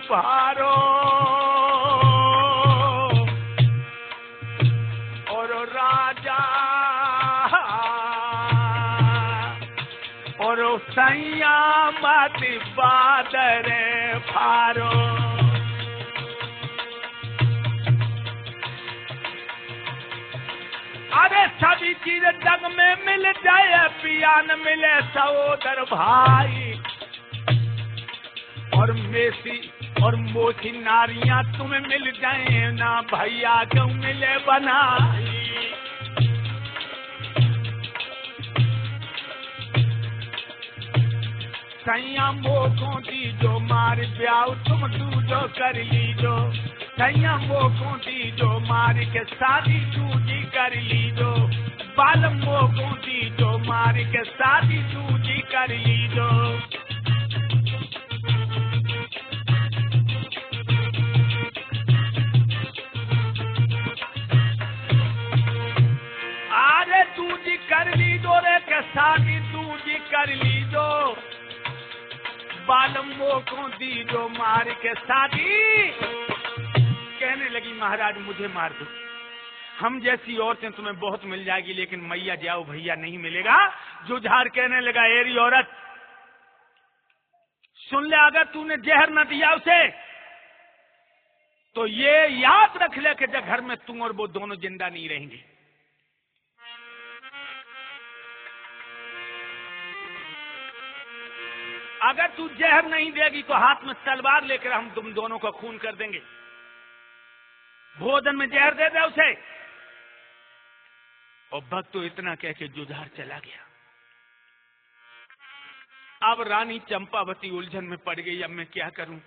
भारो और राजा और सैया मत बादर भारो। अरे सभी चीज जग में मिल जाए, पिया न मिले सहोदर भाई, और मेसी और मोसी नारियां तुम्हें मिल जाए ना भैया क्यों मिले बनाई। सैया मोको दीजो मार ब्याह तुम दूजो कर लीजो, सैया मोको दीजो मार के शादी दूजी कर लीजो, बाल मोको दीजो मार के शादी दूजी कर लीजो। अरे दूजी कर लीजो रे के शादी दूजी कर लीजो, बालम्बो को दीजो मार के शादी। कहने लगी महाराज मुझे मार दो, हम जैसी औरतें तुम्हें बहुत मिल जाएगी लेकिन मैया जाओ भैया नहीं मिलेगा। जुझार कहने लगा एरी औरत सुन ले, अगर तूने जहर न दिया उसे तो ये याद रख ले कि जब घर में तुम और वो दोनों जिंदा नहीं रहेंगे। अगर तू जहर नहीं देगी तो हाथ में तलवार लेकर हम तुम दोनों का खून कर देंगे। भोजन में जहर दे दे उसे। और भक्त तो इतना कह के जुझार चला गया। अब रानी चंपावती उलझन में पड़ गई, अब मैं क्या करूं।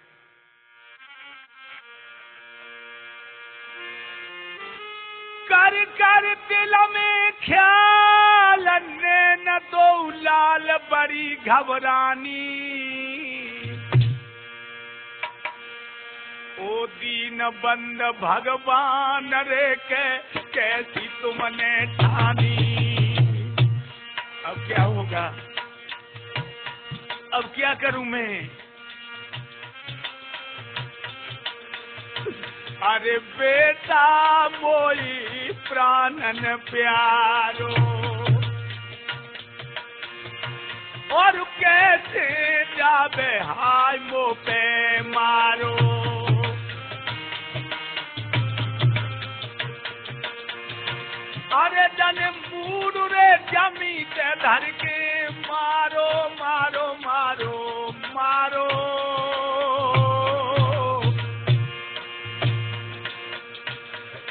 कर कर दिल में ख्याल न दो लाल बड़ी घबरानी, ओ दीन बंद भगवान रे के कैसी तुमने ठानी। अब क्या होगा, अब क्या करूं मैं। अरे बेटा मोई प्राणन प्यारो, और कैसे जाबे हाय मो पे मारो। अरे जन मूड रे जमी ते धर के मारो मारो मारो मारो।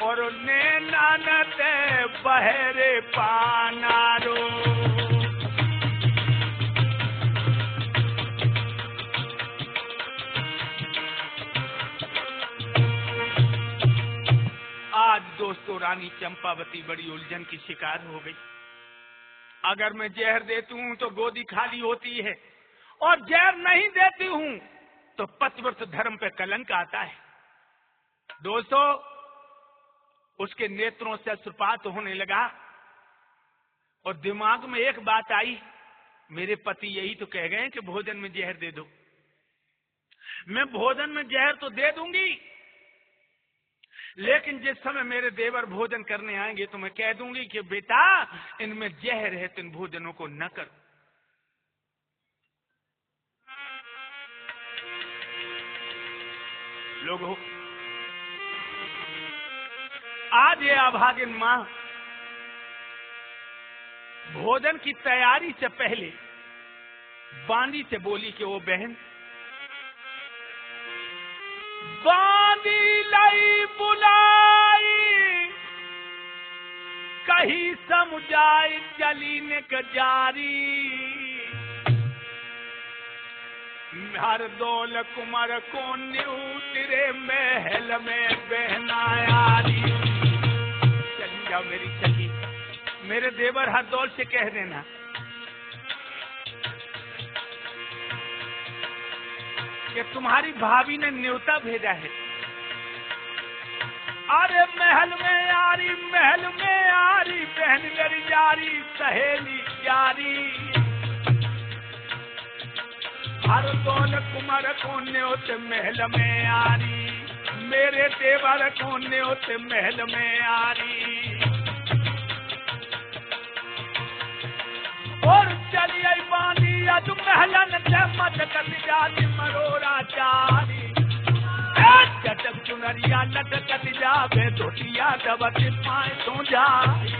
और नैना ते बहरे पानारो। आज दोस्तों रानी चंपावती बड़ी उलझन की शिकार हो गई। अगर मैं जहर देती हूं तो गोदी खाली होती है, और जहर नहीं देती हूं तो पतिव्रत धर्म पे कलंक आता है। दोस्तों उसके नेत्रों से अश्रुपात होने लगा और दिमाग में एक बात आई, मेरे पति यही तो कह गए कि भोजन में जहर दे दो। मैं भोजन में जहर तो दे दूंगी, लेकिन जिस समय मेरे देवर भोजन करने आएंगे तो मैं कह दूंगी कि बेटा इनमें जहर है तो इन भोजनों को न करो। लोगों आज ये अभागिन मां भोजन की तैयारी से पहले बांदी से बोली कि वो बहन बांदी लाई बुलाई कहीं समझाई चली ने जारी। हर दौल कुमार को न्यू तेरे महल में बहनायारी। चली जाओ मेरी चली, मेरे देवर हर दौल से कह देना कि तुम्हारी भाभी ने न्योता भेजा है। अरे महल में यारी बहन मेरी यारी सहेली यारी। हर दौल कुमार को न्योत महल में आरी, मेरे देवर को न्योत महल में आरी। और चलिए बानी अज महलन से मत कट जाती मरोरा चारी, चटक चुनरिया लटकत जावे धोतिया दबत पाए तो जाई।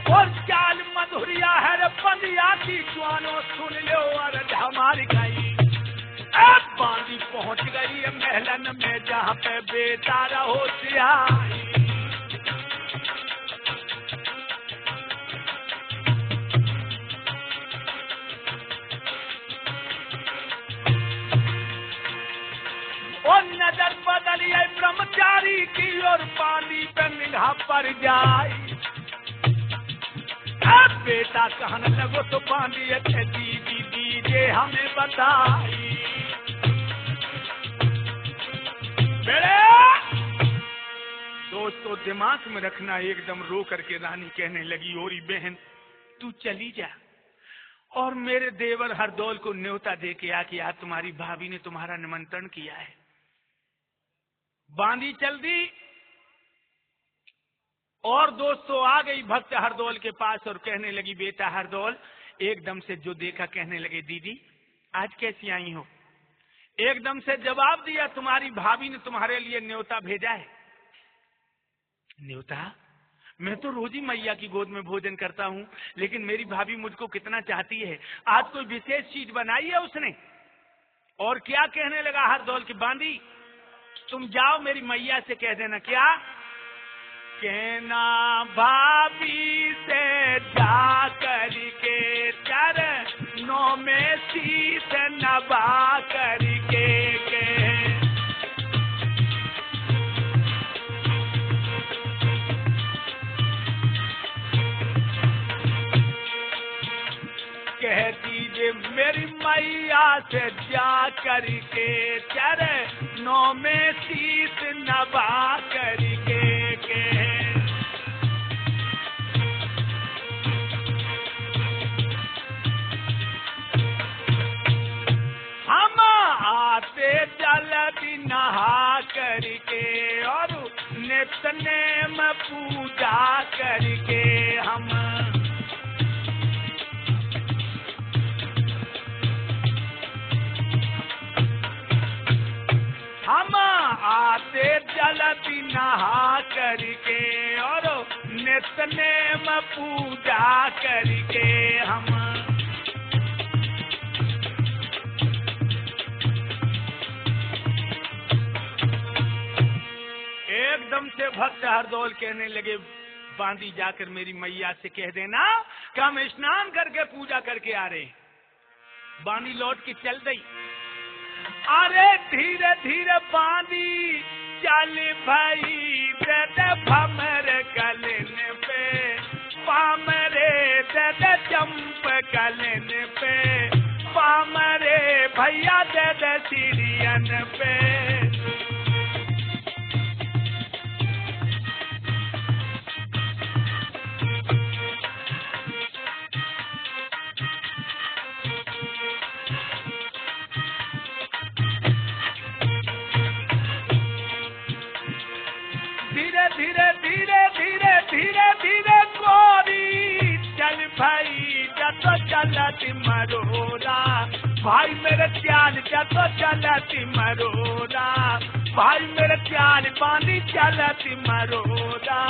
और चाल मधुरिया है बंदिया की जुआनो सुन लो और हमारी गई। अब बांदी पहुंच गई महलन में जहाँ पे बेचारा हो सियाई। और नजर बदली ब्रह्मचारी की और पानी पे निगाह पर जाई। अब बेटा कहने लगो तो बांधी थे दीदी दीजिए हमें बताई। बेड़े दोस्तों दिमाग में रखना, एकदम रो करके रानी कहने लगी, ओरी बहन तू चली जा और मेरे देवर हरदौल को न्योता दे के आ कि आज तुम्हारी भाभी ने तुम्हारा निमंत्रण किया है। बांदी चल दी और दोस्तों आ गई भक्त हरदौल के पास और कहने लगी, बेटा हरदौल, एकदम से जो देखा कहने लगे, दीदी आज कैसी आई हो? एकदम से जवाब दिया, तुम्हारी भाभी ने तुम्हारे लिए न्योता भेजा है। न्योता? मैं तो रोज ही मैया की गोद में भोजन करता हूं, लेकिन मेरी भाभी मुझको कितना चाहती है, आज कोई विशेष चीज बनाई है उसने? और क्या कहने लगा हरदौल की, बांदी तुम जाओ मेरी मैया से कह देना, क्या कहना भाभी से जा करके चरणों में शीश नभा करके कह दीजिए मेरी मैया से जा करके चरणों में शीश नभा करके हम आते जल्दी नहा करके और नित्य नेम पूजा करके हम आते जल्दी नहा करके और नित्य नेम पूजा करके हम एकदम से भक्त हरदौल कहने लगे, बांदी जाकर मेरी मैया से कह देना कि हम स्नान करके पूजा करके आ रहे। बांदी लौट के चल गई। अरे धीरे धीरे बांदी चल भाई दे भमर कलन पे पामरे दे चंप कलन पे पामरे भैया दे सीरियन पे। धीरे धीरे धीरे धीरे धीरे गोरी चल भाई जतो चलती मरोरा भाई मेरे ख्याल जतो चलती मरोरा भाई मेरे ख्याल बांधी चलती मरोरा।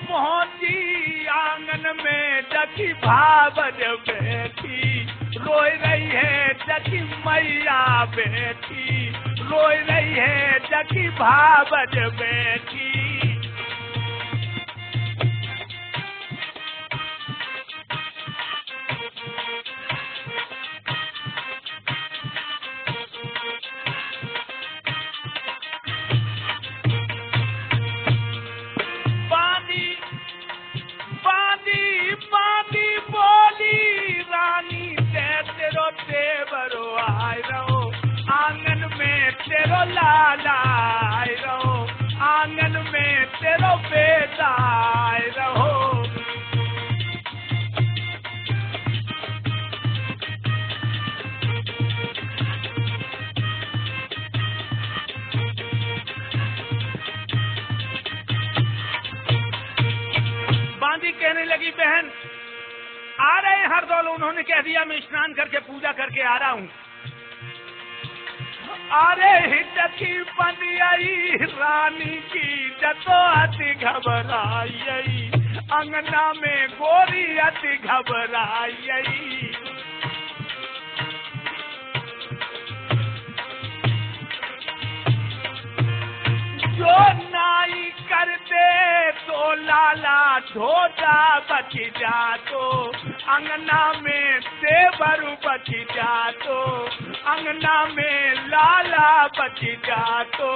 पहुंची आंगन में जकी भावन बैठी रोई रही है, जकी मैया बैठी रोई रही है, जकी भावन बैठी। लगी बहन आ रहे हैं हरदौल। उन्होंने कह दिया मैं स्नान करके पूजा करके आ रहा हूं। अरे हिटकी बनियाई रानी की जतो अति घबराई, अंगना में गोरी अति घबराई। जो नाई कर दे तो लाला ढोजा बच जा तो, अंगना में देवर बच जा तो, अंगना में लाला बच जा तो।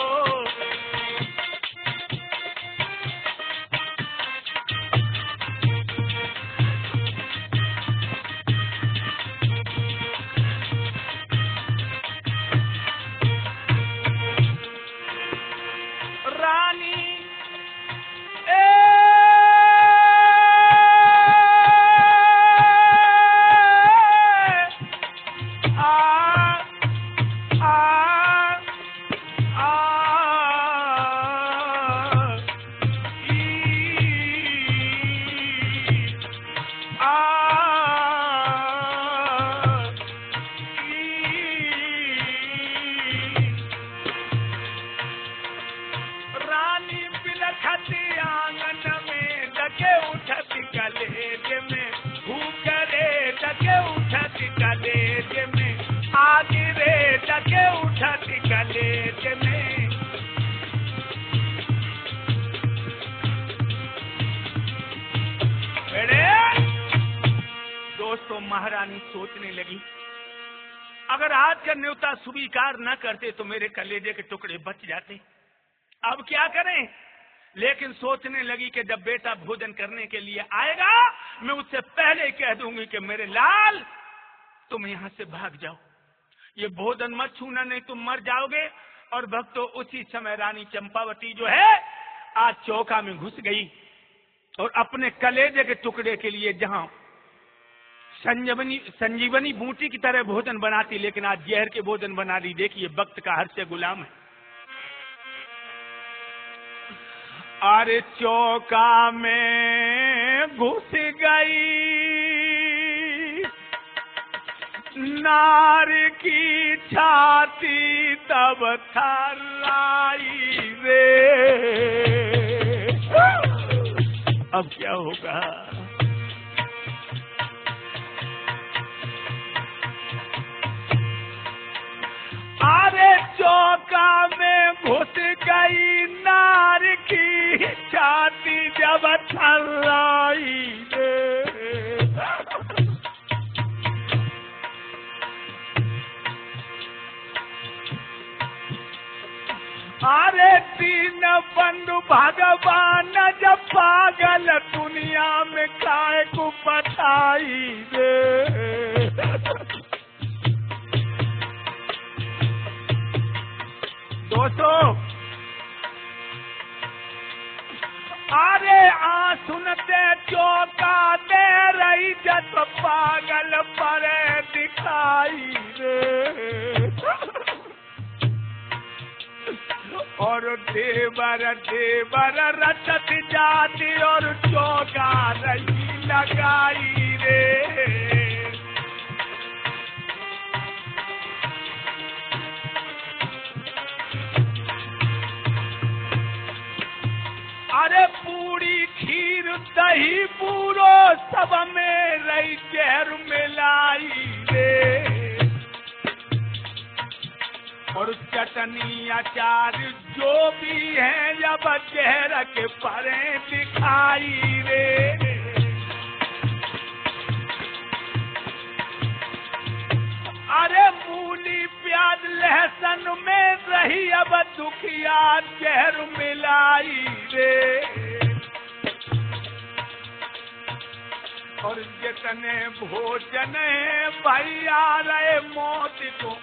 दोस्तों महारानी सोचने लगी अगर आज का न्योता स्वीकार न करते तो मेरे कलेजे के टुकड़े बच जाते, अब क्या करें। लेकिन सोचने लगी कि जब बेटा भोजन करने के लिए आएगा मैं उससे पहले कह दूंगी कि मेरे लाल तुम यहां से भाग जाओ, ये भोजन मत छूना नहीं तुम मर जाओगे। और भक्तों उसी समय रानी चंपावती जो है आज चौका में घुस गई और अपने कलेजे के टुकड़े के लिए जहां संजीवनी बूटी की तरह भोजन बनाती, लेकिन आज जहर के भोजन बना ली। देखिए वक्त का हर से गुलाम है। अरे चौका में घुस गई नार की छाती तब थर्राई रे। अब क्या होगा। अरे चौका में घुस गई नार की छाती जब थर्राई रे। अरे तीन बंधु भगवान जब पागल दुनिया में काय को बताई रे। दोस्तों अरे सुनते चौका दे रही जब पागल परे दिखाई रे। और देवर रचत जाती और चौका रही लगाई रे। अरे पूरी खीर दही पूरो सब में रही जहर मिलाई रे। और चटनी अचार जो भी है जब जहर के परे दिखाई रे। अरे मूली प्याज लहसुन में रही अब दुखिया जहर मिलाई रे। और जितने भोजन है भैया रहे मौत को